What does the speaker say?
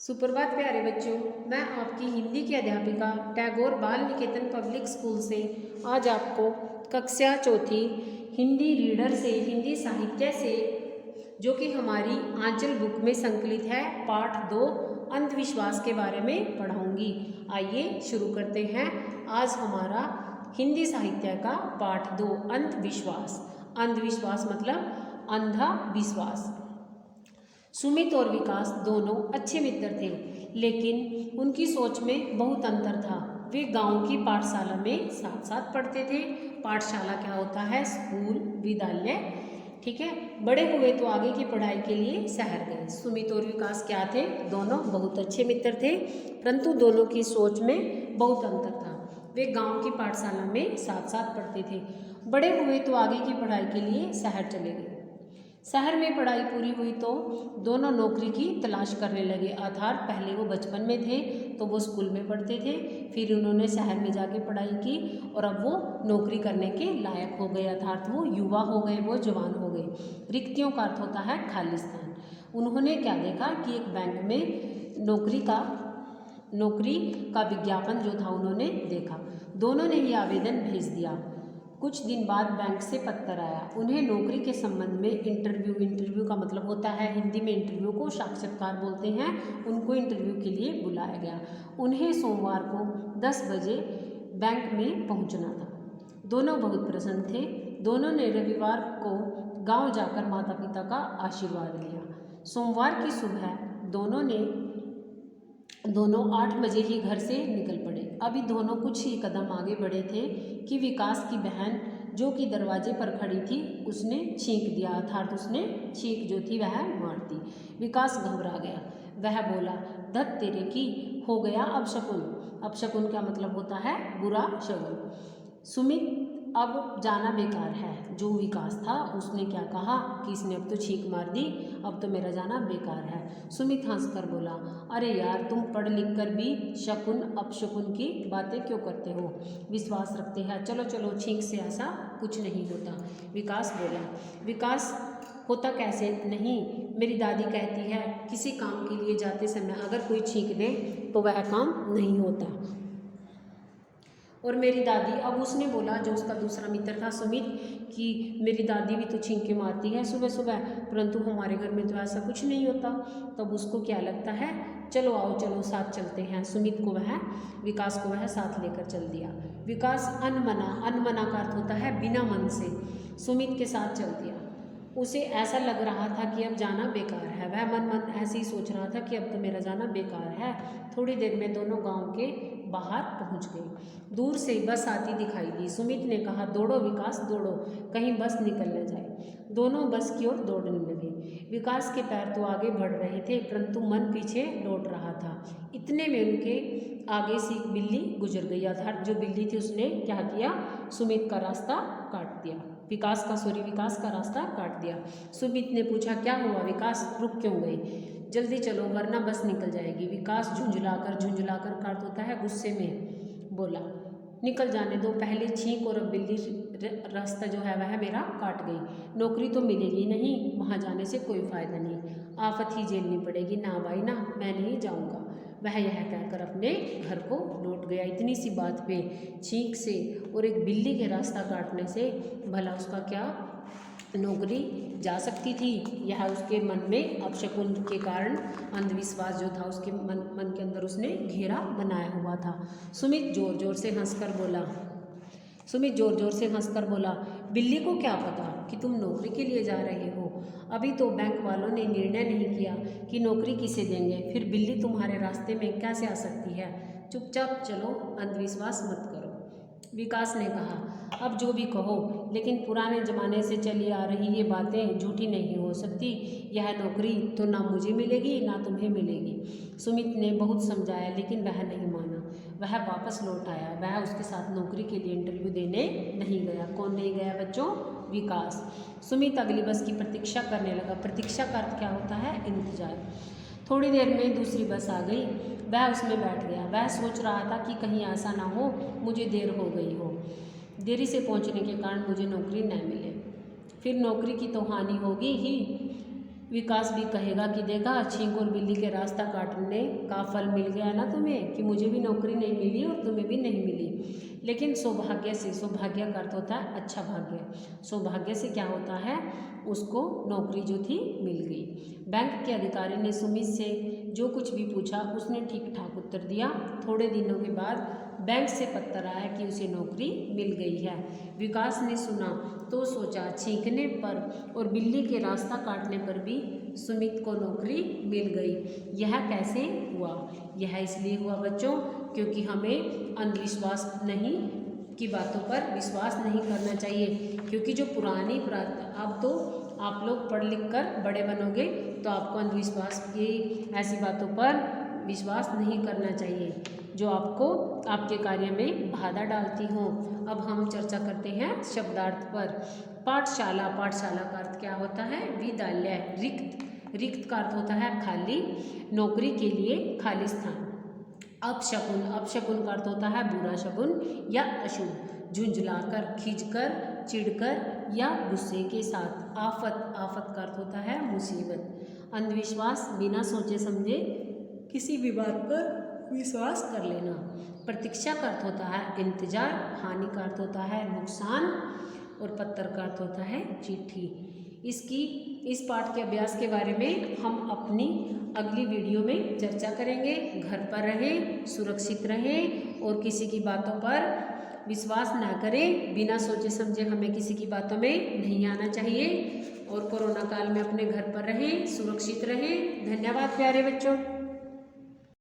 सुप्रभात प्यारे बच्चों, मैं आपकी हिंदी की अध्यापिका टैगोर बाल निकेतन पब्लिक स्कूल से आज आपको कक्षा चौथी हिंदी रीडर से हिंदी साहित्य से जो कि हमारी आंचल बुक में संकलित है पाठ 2 अंधविश्वास के बारे में पढ़ाऊंगी। आइए शुरू करते हैं। आज हमारा हिंदी साहित्य का पाठ 2 अंधविश्वास। अंधविश्वास मतलब अंधा विश्वास। सुमित और विकास दोनों अच्छे मित्र थे, लेकिन उनकी सोच में बहुत अंतर था। वे गांव की पाठशाला में साथ साथ पढ़ते थे। पाठशाला क्या होता है? स्कूल, विद्यालय। ठीक है। बड़े हुए तो आगे की पढ़ाई के लिए शहर गए। सुमित और विकास क्या थे? दोनों बहुत अच्छे मित्र थे, परंतु दोनों की सोच में बहुत अंतर था। वे गांव की पाठशाला में साथ साथ पढ़ते थे। बड़े हुए तो आगे की पढ़ाई के लिए शहर चले गए। शहर में पढ़ाई पूरी हुई तो दोनों नौकरी की तलाश करने लगे। अर्थात पहले वो बचपन में थे तो वो स्कूल में पढ़ते थे, फिर उन्होंने शहर में जाके पढ़ाई की और अब वो नौकरी करने के लायक हो गए। अर्थात वो युवा हो गए, वो जवान हो गए। रिक्तियों का अर्थ होता है खाली स्थान। उन्होंने क्या देखा कि एक बैंक में नौकरी का विज्ञापन जो था उन्होंने देखा। दोनों ने ही आवेदन भेज दिया। कुछ दिन बाद बैंक से पत्र आया। उन्हें नौकरी के संबंध में इंटरव्यू का मतलब होता है हिंदी में इंटरव्यू को साक्षात्कार बोलते हैं। उनको इंटरव्यू के लिए बुलाया गया। उन्हें सोमवार को 10 बजे बैंक में पहुंचना था। दोनों बहुत प्रसन्न थे। दोनों ने रविवार को गांव जाकर माता पिता का आशीर्वाद लिया। सोमवार की सुबह दोनों 8 बजे ही घर से निकल पड़े। अभी दोनों कुछ ही कदम आगे बढ़े थे कि विकास की बहन जो कि दरवाजे पर खड़ी थी उसने छींक दिया। अर्थात उसने छींक जो थी वह मार दी। विकास घबरा गया। वह बोला, धत तेरे की, हो गया अपशकुन। अपशकुन क्या मतलब होता है? बुरा शगुन। सुमित, अब जाना बेकार है। जो विकास था उसने क्या कहा कि इसने अब तो छींक मार दी, अब तो मेरा जाना बेकार है। सुमित हंसकर बोला, अरे यार, तुम पढ़ लिख कर भी शकुन अपशकुन की बातें क्यों करते हो? विश्वास रखते हैं, चलो चलो, छींक से ऐसा कुछ नहीं होता। विकास बोला, विकास होता कैसे नहीं? मेरी दादी कहती है किसी काम के लिए जाते समय अगर कोई छींक दे तो वह काम नहीं होता। और मेरी दादी, अब उसने बोला, जो उसका दूसरा मित्र था सुमित, कि मेरी दादी भी तो छींक के मारती है सुबह सुबह, परंतु हमारे घर में तो ऐसा कुछ नहीं होता। तब उसको क्या लगता है, चलो आओ, चलो साथ चलते हैं। विकास को वह साथ लेकर चल दिया। विकास अनमना का अर्थ होता है बिना मन से, सुमित के साथ चल दिया। उसे ऐसा लग रहा था कि अब जाना बेकार है। वह मन ऐसे ही सोच रहा था कि अब तो मेरा जाना बेकार है। थोड़ी देर में दोनों गांव के बाहर पहुंच गए। दूर से बस आती दिखाई दी। सुमित ने कहा, दौड़ो विकास दौड़ो, कहीं बस निकल न जाए। दोनों बस की ओर दौड़ने लगे। विकास के पैर तो आगे बढ़ रहे थे, परंतु मन पीछे लौट रहा था। इतने में उनके आगे से एक बिल्ली गुजर गई। अर्थात जो बिल्ली थी उसने क्या किया, सुमित का रास्ता काट दिया। विकास का रास्ता काट दिया। सुमित ने पूछा, क्या हुआ विकास, रुक क्यों गए? जल्दी चलो वरना बस निकल जाएगी। विकास झुंझलाकर का अर्थ होता है गुस्से में, बोला, निकल जाने दो, पहले छींक और अब बिल्ली रास्ता जो है वह मेरा काट गई। नौकरी तो मिलेगी नहीं, वहाँ जाने से कोई फ़ायदा नहीं, आफत ही झेलनी पड़ेगी। ना भाई ना, मैं नहीं जाऊँगा। वह यह कहकर अपने घर को लौट गया। इतनी सी बात पे छींक से और एक बिल्ली के रास्ता काटने से भला उसका क्या नौकरी जा सकती थी? यह उसके मन में अपशकुन के कारण अंधविश्वास जो था उसके मन के अंदर उसने घेरा बनाया हुआ था। सुमित जोर जोर से हंसकर बोला, बिल्ली को क्या पता कि तुम नौकरी के लिए जा रहे हो? अभी तो बैंक वालों ने निर्णय नहीं किया कि नौकरी किसे देंगे, फिर बिल्ली तुम्हारे रास्ते में कैसे आ सकती है? चुपचाप चलो, अंधविश्वास मत करो। विकास ने कहा, अब जो भी कहो, लेकिन पुराने ज़माने से चली आ रही ये बातें झूठी नहीं हो सकती। यह नौकरी तो ना मुझे मिलेगी ना तुम्हें मिलेगी। सुमित ने बहुत समझाया, लेकिन वह नहीं माना। वह वापस लौट आया। वह उसके साथ नौकरी के लिए इंटरव्यू देने नहीं गया। कौन नहीं गया बच्चों? विकास। सुमित अगली बस की प्रतीक्षा करने लगा। प्रतीक्षा का अर्थ क्या होता है? इंतजार। थोड़ी देर में दूसरी बस आ गई। वह उसमें बैठ गया। वह सोच रहा था कि कहीं ऐसा ना हो मुझे देर हो गई हो, देरी से पहुंचने के कारण मुझे नौकरी न मिले, फिर नौकरी की तो हानि होगी ही। विकास भी कहेगा कि देखा, छींक और बिल्ली के रास्ता काटने का फल मिल गया ना तुम्हें, कि मुझे भी नौकरी नहीं मिली और तुम्हें भी नहीं मिली। लेकिन सौभाग्य से, सौभाग्य का अर्थ होता है अच्छा भाग्य, सौभाग्य से क्या होता है, उसको नौकरी जो थी मिल गई। बैंक के अधिकारी ने सुमित से जो कुछ भी पूछा उसने ठीक ठाक उत्तर दिया। थोड़े दिनों के बाद बैंक से पत्र आया कि उसे नौकरी मिल गई है। विकास ने सुना तो सोचा, छींकने पर और बिल्ली के रास्ता काटने पर भी सुमित को नौकरी मिल गई। यह कैसे हुआ? यह इसलिए हुआ बच्चों, क्योंकि हमें अंधविश्वास नहीं की बातों पर विश्वास नहीं करना चाहिए। क्योंकि जो पुरानी अब तो आप लोग पढ़ लिख कर बड़े बनोगे तो आपको अंधविश्वास की ऐसी बातों पर विश्वास नहीं करना चाहिए जो आपको आपके कार्य में बाधा डालती हों। अब हम चर्चा करते हैं शब्दार्थ पर। पाठशाला, पाठशाला का अर्थ क्या होता है? विद्यालय। रिक्त, रिक्त का अर्थ होता है खाली, नौकरी के लिए खाली स्थान। अपशकुन, अपशकुन का अर्थ होता है बुरा शकुन या अशुभ। झुंझलाकर, खींचकर, चिढ़कर या गुस्से के साथ। आफत, आफत का अर्थ होता है मुसीबत। अंधविश्वास, बिना सोचे समझे किसी भी बात पर विश्वास कर लेना। प्रतीक्षा का अर्थ होता है इंतजार। हानि का अर्थ होता है नुकसान और पत्र का अर्थ होता है चिट्ठी। इस पाठ के अभ्यास के बारे में हम अपनी अगली वीडियो में चर्चा करेंगे। घर पर रहें, सुरक्षित रहें और किसी की बातों पर विश्वास ना करें। बिना सोचे समझे हमें किसी की बातों में नहीं आना चाहिए। और कोरोना काल में अपने घर पर रहें, सुरक्षित रहें। धन्यवाद प्यारे बच्चों।